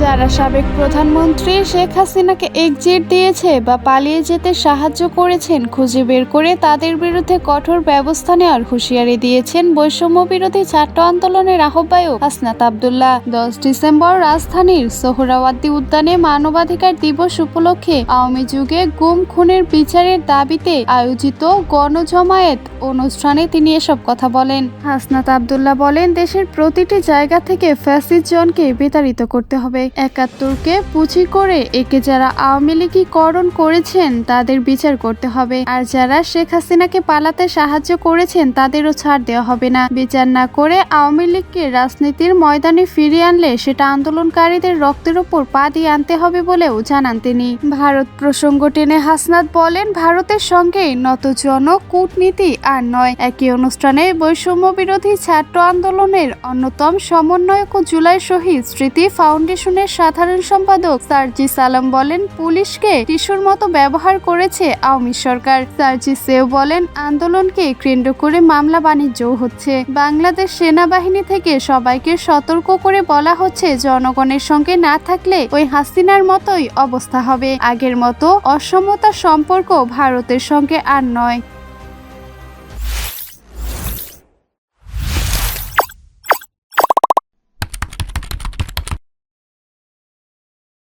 যারা সাবেক প্রধানমন্ত্রী শেখ হাসিনাকে এক্সিট দিয়েছে বা পালিয়ে যেতে সাহায্য করেছেন খুঁজে বের করে তাদের বিরুদ্ধে কঠোর ব্যবস্থা নেওয়ার হুঁশিয়ারি দিয়েছেন বৈষম্য বিরোধী ছাত্র আন্দোলনের আহ্বায়ক হাসনাত আব্দুল্লাহ। 10 ডিসেম্বর রাজধানীর সোহরাওয়ার্দী উদ্যানে মানবাধিকার দিবস উপলক্ষে আওয়ামী যুগে গুম খুনের বিচারের দাবিতে আয়োজিত গণজমায়েত অনুষ্ঠানে তিনি এসব কথা বলেন। হাসনাত আব্দুল্লাহ বলেন, দেশের প্রতিটি জায়গা থেকে ফ্যাসিস্ট জনকে বিতাড়িত করতে হবে। ৭১কে পুঁজি করে একে যারা আওয়ামী লীগীকরণ করেছেন তাদের বিচার করতে হবে, আর যারা শেখ হাসিনাকে পালাতে সাহায্য করেছেন তাদেরও ছাড় দেওয়া হবে না। বিচার না করে আওয়ামী লীগকে রাজনীতির ময়দানে ফিরিয়ে আনলে সেটা আন্দোলনকারীদের রক্তের উপর পা দিয়ে আনতে হবে বলেও জানান তিনি। ভারত প্রসঙ্গ টেনে হাসনাত বলেন, ভারতের সঙ্গে নতজন কূটনীতি আর নয়। একই অনুষ্ঠানে বৈষম্য বিরোধী ছাত্র আন্দোলনের অন্যতম সমন্বয়ক ও জুলাই শহীদ স্মৃতি ফাউন্ডেশনের সাধারণ সম্পাদক সার্জিস আলম বলেন, পুলিশকে টিস্যুর মতো ব্যবহার করেছে আওয়ামী সরকার। সার্জিস এও বলেন, আন্দোলনকে কেন্দ্র করে মামলা বাণিজ্যও হচ্ছে। বাংলাদেশ সেনাবাহিনী থেকে সবাইকে সতর্ক করে বলা হচ্ছে, জনগণের সঙ্গে না থাকলে ওই হাসিনার মতোই অবস্থা হবে। আগের মতো অসমতার সম্পর্ক ভারতের সঙ্গে আর নয়।